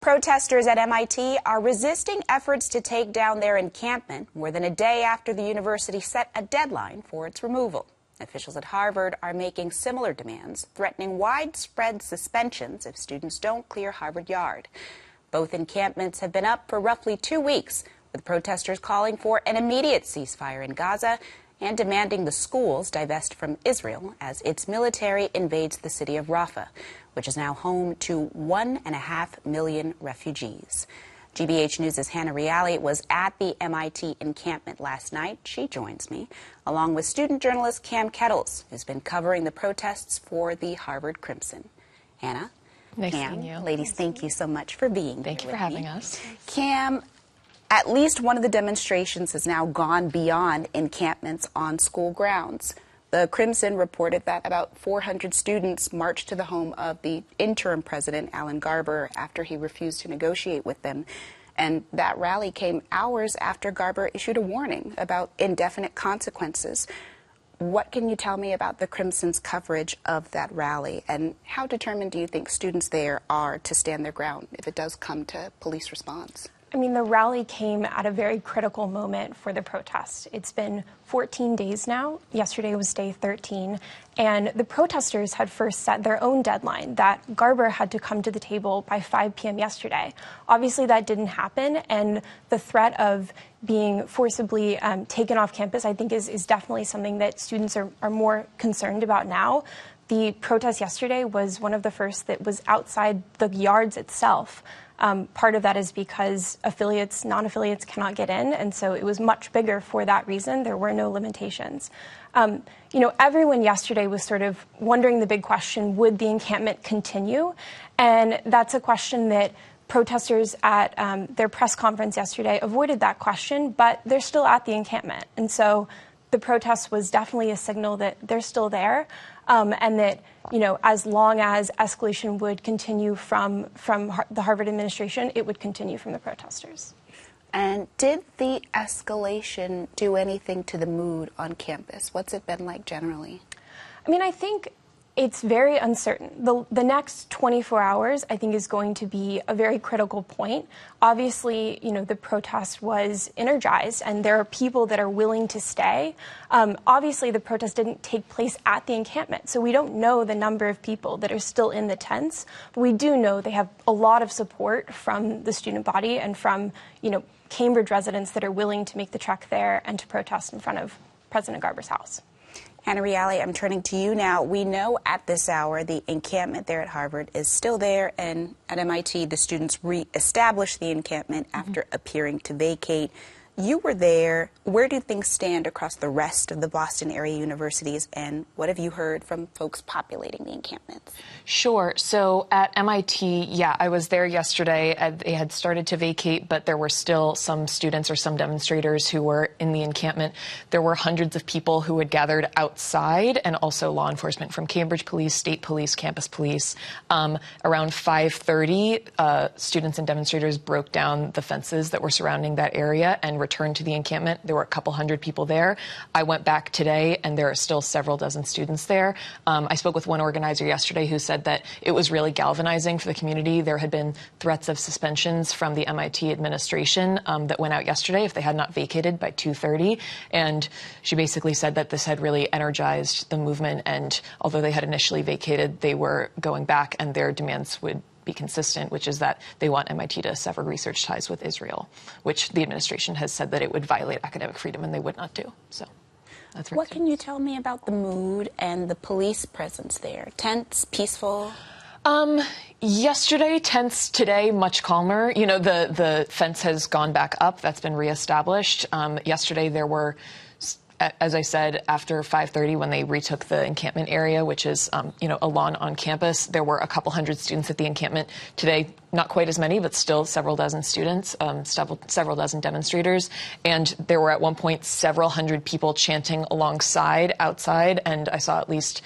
Protesters at MIT are resisting efforts to take down their encampment more than a day after the university set a deadline for its removal. Officials at Harvard are making similar demands, threatening widespread suspensions if students don't clear Harvard Yard. Both encampments have been up for roughly 2 weeks, with protesters calling for an immediate ceasefire in Gaza and demanding the schools divest from Israel as its military invades the city of Rafah, which is now home to 1.5 million refugees. GBH News' Hannah Reale was at the MIT encampment last night. She joins me, along with student journalist Cam Kettles, who's been covering the protests for the Harvard Crimson. Hannah? Nice Cam, seeing you. Ladies, thank you so much for being here. Thank you for having us. Cam, at least one of the demonstrations has now gone beyond encampments on school grounds. The Crimson reported that about 400 students marched to the home of the interim president, Alan Garber, after he refused to negotiate with them. And that rally came hours after Garber issued a warning about indefinite consequences. What can you tell me about the Crimson's coverage of that rally, and how determined do you think students there are to stand their ground if it does come to police response? I mean, the rally came at a very critical moment for the protest. It's been 14 days now. Yesterday was day 13. And the protesters had first set their own deadline that Garber had to come to the table by 5 p.m. yesterday. Obviously, that didn't happen. And the threat of being forcibly taken off campus, I think, is definitely something that students are more concerned about now. The protest yesterday was one of the first that was outside the yards itself. Part of that is because affiliates, non-affiliates cannot get in, and so it was much bigger for that reason. There were no limitations. Everyone yesterday was sort of wondering the big question, would the encampment continue? And that's a question that protesters at their press conference yesterday avoided that question, but they're still at the encampment. And so the protest was definitely a signal that they're still there, and that, as long as escalation would continue from the Harvard administration, it would continue from the protesters. And did the escalation do anything to the mood on campus? What's it been like generally? I mean, I think it's very uncertain. The next 24 hours, I think, is going to be a very critical point. Obviously, the protest was energized, and there are people that are willing to stay. Obviously, the protest didn't take place at the encampment, so we don't know the number of people that are still in the tents. But we do know they have a lot of support from the student body and from, Cambridge residents that are willing to make the trek there and to protest in front of President Garber's house. Hannah Reale, I'm turning to you now. We know at this hour the encampment there at Harvard is still there, and at MIT the students re-established the encampment after appearing to vacate. You were there. Where do things stand across the rest of the Boston area universities, and what have you heard from folks populating the encampments? Sure. So at MIT, I was there yesterday. They had started to vacate, but there were still some students or some demonstrators who were in the encampment. There were hundreds of people who had gathered outside, and also law enforcement from Cambridge Police, State Police, Campus Police. Around 5:30, students and demonstrators broke down the fences that were surrounding that area and returned to the encampment. There were a couple hundred people there. I went back today, and there are still several dozen students there. I spoke with one organizer yesterday who said that it was really galvanizing for the community. There had been threats of suspensions from the MIT administration that went out yesterday if they had not vacated by 2:30. And she basically said that this had really energized the movement, and although they had initially vacated, they were going back, and their demands would be consistent, which is that they want MIT to sever research ties with Israel, which the administration has said that it would violate academic freedom and they would not do. So that's what can you tell me about the mood and the police presence there? Tense, peaceful? Yesterday, tense. Today, much calmer. The fence has gone back up. That's been reestablished. Yesterday, there were, as I said, after 5:30, when they retook the encampment area, which is, a lawn on campus, there were a couple hundred students at the encampment. Today, not quite as many, but still several dozen students, several dozen demonstrators. And there were at one point several hundred people chanting alongside outside, and I saw at least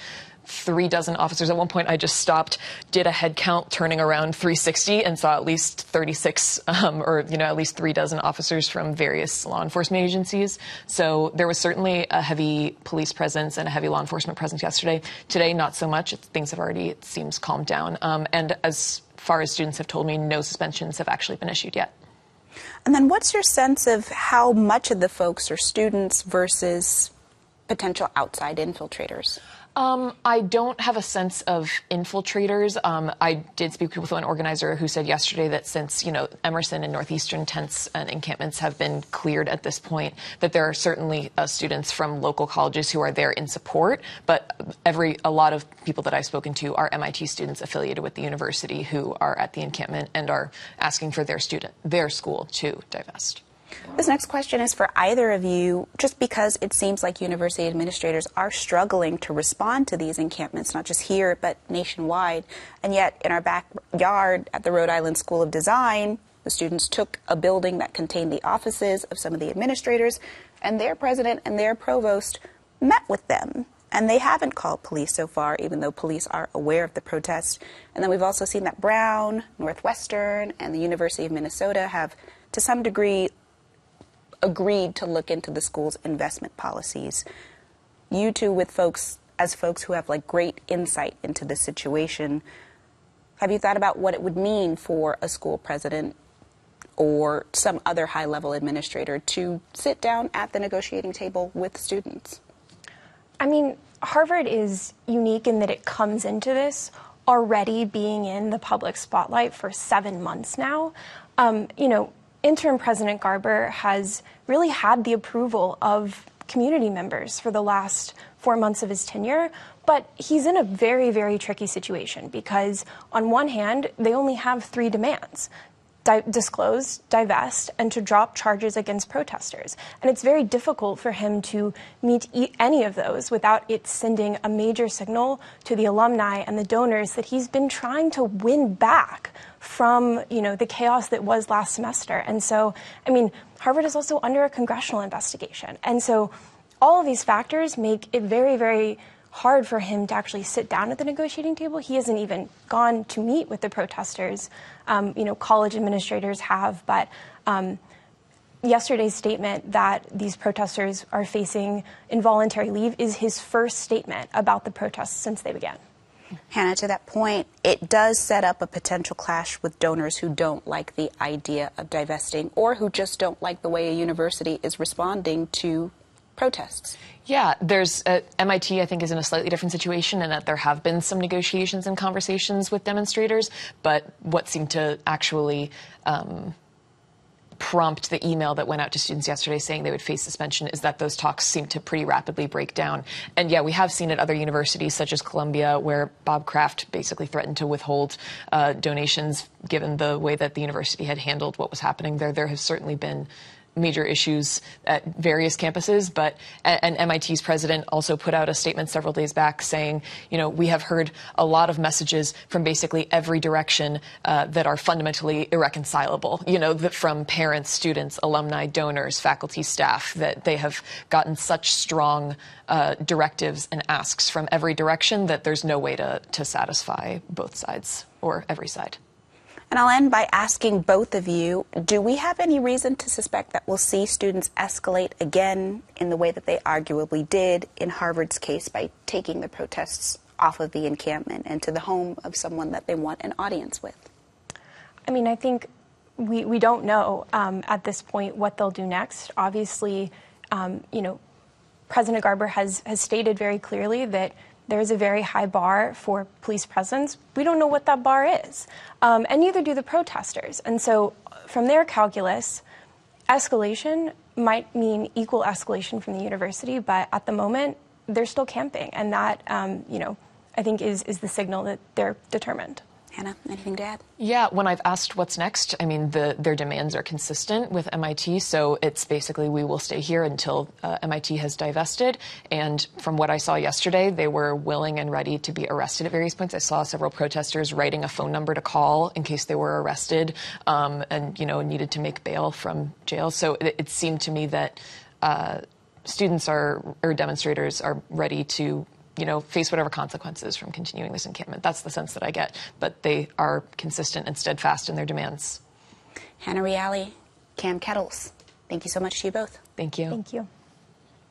3 dozen officers. At one point, I just stopped, did a head count, turning around 360, and saw at least 36, at least 3 dozen officers from various law enforcement agencies. So there was certainly a heavy police presence and a heavy law enforcement presence yesterday. Today, not so much. Things have already, it seems, calmed down. And as far as students have told me, no suspensions have actually been issued yet. And then what's your sense of how much of the folks are students versus potential outside infiltrators? I don't have a sense of infiltrators. I did speak with one organizer who said yesterday that since, Emerson and Northeastern tents and encampments have been cleared at this point, that there are certainly students from local colleges who are there in support. But a lot of people that I've spoken to are MIT students affiliated with the university who are at the encampment and are asking for their school to divest. This next question is for either of you, just because it seems like university administrators are struggling to respond to these encampments, not just here, but nationwide. And yet, in our backyard at the Rhode Island School of Design, the students took a building that contained the offices of some of the administrators, and their president and their provost met with them. And they haven't called police so far, even though police are aware of the protests. And then we've also seen that Brown, Northwestern, and the University of Minnesota have, to some degree, agreed to look into the school's investment policies. You two, as folks who have great insight into the situation, have you thought about what it would mean for a school president or some other high-level administrator to sit down at the negotiating table with students? I mean, Harvard is unique in that it comes into this already being in the public spotlight for 7 months now. Interim President Garber has really had the approval of community members for the last 4 months of his tenure, but he's in a very, very tricky situation because on one hand, they only have 3 demands: disclose, divest, and to drop charges against protesters. And it's very difficult for him to meet any of those without it sending a major signal to the alumni and the donors that he's been trying to win back from, the chaos that was last semester. And so, Harvard is also under a congressional investigation. And so all of these factors make it very, very hard for him to actually sit down at the negotiating table. He hasn't even gone to meet with the protesters. College administrators have, but yesterday's statement that these protesters are facing involuntary leave is his first statement about the protests since they began. Hannah, to that point, it does set up a potential clash with donors who don't like the idea of divesting or who just don't like the way a university is responding to protests. Yeah, MIT, I think, is in a slightly different situation in that there have been some negotiations and conversations with demonstrators, but what seemed to actually prompt the email that went out to students yesterday saying they would face suspension is that those talks seem to pretty rapidly break down. And yeah, we have seen at other universities such as Columbia where Bob Kraft basically threatened to withhold donations given the way that the university had handled what was happening there. There have certainly been major issues at various campuses, and MIT's president also put out a statement several days back saying, we have heard a lot of messages from basically every direction that are fundamentally irreconcilable, from parents, students, alumni, donors, faculty, staff, that they have gotten such strong directives and asks from every direction that there's no way to satisfy both sides or every side. And I'll end by asking both of you, do we have any reason to suspect that we'll see students escalate again in the way that they arguably did in Harvard's case by taking the protests off of the encampment and to the home of someone that they want an audience with? I think we don't know at this point what they'll do next. Obviously, President Garber has stated very clearly that there is a very high bar for police presence. We don't know what that bar is, and neither do the protesters. And so from their calculus, escalation might mean equal escalation from the university, but at the moment, they're still camping. And that, I think is the signal that they're determined. Hannah, anything to add? Yeah, when I've asked what's next, their demands are consistent with MIT, so it's basically we will stay here until MIT has divested. And from what I saw yesterday, they were willing and ready to be arrested at various points. I saw several protesters writing a phone number to call in case they were arrested and needed to make bail from jail. So it seemed to me that students or demonstrators are ready to face whatever consequences from continuing this encampment. That's the sense that I get. But they are consistent and steadfast in their demands. Hannah Reali, Cam Kettles, thank you so much to you both. Thank you. Thank you.